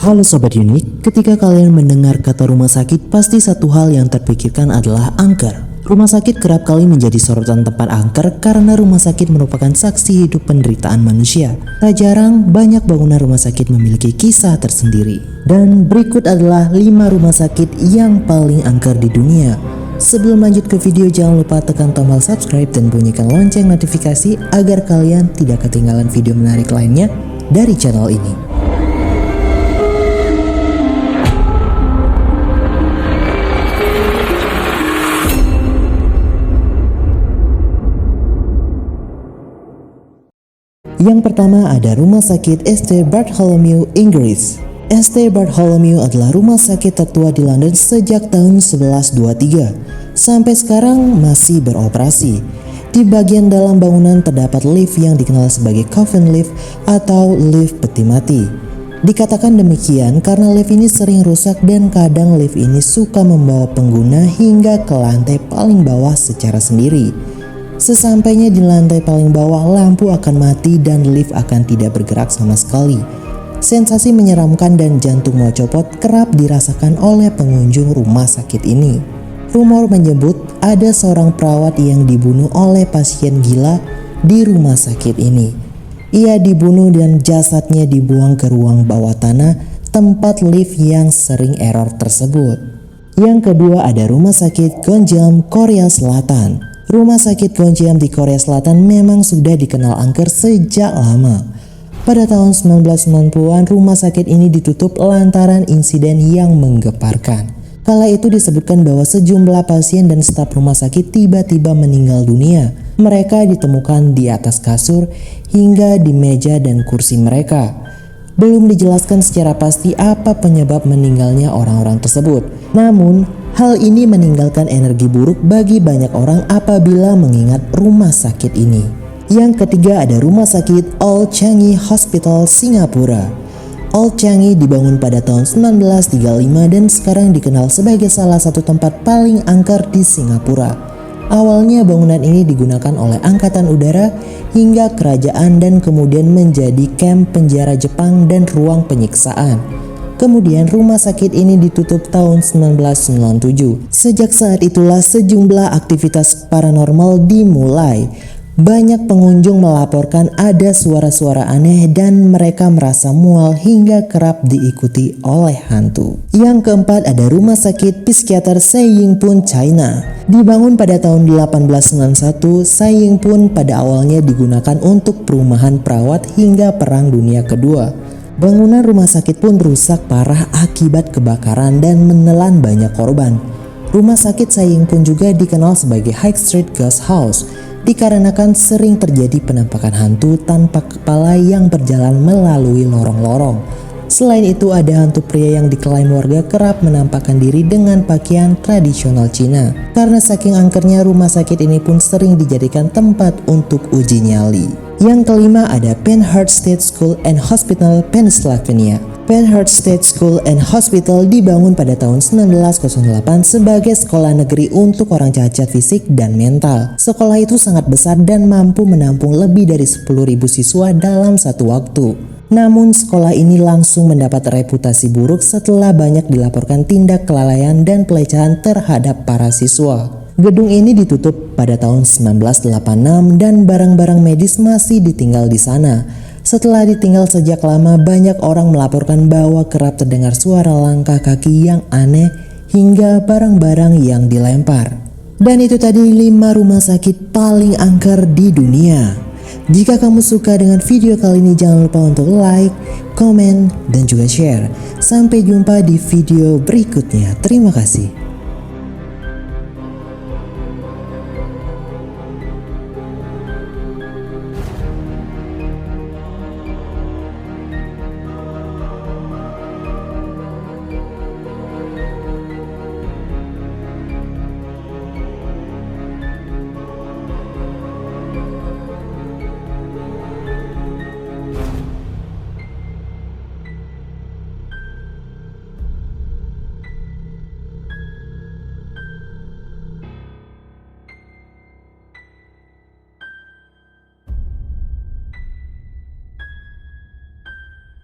Halo Sobat Unik, ketika kalian mendengar kata rumah sakit, pasti satu hal yang terpikirkan adalah angker. Rumah sakit kerap kali menjadi sorotan tempat angker karena rumah sakit merupakan saksi hidup penderitaan manusia. Tak jarang, banyak bangunan rumah sakit memiliki kisah tersendiri. Dan berikut adalah 5 rumah sakit yang paling angker di dunia. Sebelum lanjut ke video, jangan lupa tekan tombol subscribe dan bunyikan lonceng notifikasi agar kalian tidak ketinggalan video menarik lainnya dari channel ini. Yang pertama ada Rumah Sakit St. Bartholomew, Inggris. St. Bartholomew adalah rumah sakit tertua di London sejak tahun 1123. Sampai sekarang masih beroperasi. Di bagian dalam bangunan terdapat lift yang dikenal sebagai coffin lift atau lift peti mati. Dikatakan demikian karena lift ini sering rusak dan kadang lift ini suka membawa pengguna hingga ke lantai paling bawah secara sendiri. Sesampainya di lantai paling bawah, lampu akan mati dan lift akan tidak bergerak sama sekali. Sensasi menyeramkan dan jantung mau copot kerap dirasakan oleh pengunjung rumah sakit ini. Rumor menyebut ada seorang perawat yang dibunuh oleh pasien gila di rumah sakit ini. Ia dibunuh dan jasadnya dibuang ke ruang bawah tanah tempat lift yang sering error tersebut. Yang kedua ada Rumah Sakit Gonjeom, Korea Selatan. Rumah sakit Gonjeom di Korea Selatan memang sudah dikenal angker sejak lama. Pada tahun 1990-an, rumah sakit ini ditutup lantaran insiden yang menggeparkan. Kala itu disebutkan bahwa sejumlah pasien dan staf rumah sakit tiba-tiba meninggal dunia. Mereka ditemukan di atas kasur hingga di meja dan kursi mereka. Belum dijelaskan secara pasti apa penyebab meninggalnya orang-orang tersebut. Namun, hal ini meninggalkan energi buruk bagi banyak orang apabila mengingat rumah sakit ini. Yang ketiga ada Rumah Sakit Old Changi Hospital, Singapura. Old Changi dibangun pada tahun 1935 dan sekarang dikenal sebagai salah satu tempat paling angker di Singapura. Awalnya bangunan ini digunakan oleh Angkatan Udara hingga kerajaan dan kemudian menjadi kamp penjara Jepang dan ruang penyiksaan. Kemudian rumah sakit ini ditutup tahun 1997. Sejak saat itulah sejumlah aktivitas paranormal dimulai. Banyak pengunjung melaporkan ada suara-suara aneh dan mereka merasa mual hingga kerap diikuti oleh hantu. Yang keempat ada Rumah Sakit Psikiater Sai Ying Pun, China. Dibangun pada tahun 1891, Sai Ying Pun pada awalnya digunakan untuk perumahan perawat hingga Perang Dunia Kedua. Bangunan rumah sakit pun rusak parah akibat kebakaran dan menelan banyak korban. Rumah sakit Sai Ying Pun juga dikenal sebagai High Street Ghost House dikarenakan sering terjadi penampakan hantu tanpa kepala yang berjalan melalui lorong-lorong. Selain itu ada hantu pria yang diklaim warga kerap menampakkan diri dengan pakaian tradisional Cina. Karena saking angkernya, rumah sakit ini pun sering dijadikan tempat untuk uji nyali. Yang kelima ada Penhurst State School and Hospital, Pennsylvania. Penhurst State School and Hospital dibangun pada tahun 1908 sebagai sekolah negeri untuk orang cacat fisik dan mental. Sekolah itu sangat besar dan mampu menampung lebih dari 10.000 siswa dalam satu waktu. Namun sekolah ini langsung mendapat reputasi buruk setelah banyak dilaporkan tindak kelalaian dan pelecehan terhadap para siswa. Gedung ini ditutup pada tahun 1986 dan barang-barang medis masih ditinggal di sana. Setelah ditinggal sejak lama, banyak orang melaporkan bahwa kerap terdengar suara langkah kaki yang aneh hingga barang-barang yang dilempar. Dan itu tadi 5 rumah sakit paling angker di dunia. Jika kamu suka dengan video kali ini, jangan lupa untuk like, komen, dan juga share. Sampai jumpa di video berikutnya. Terima kasih.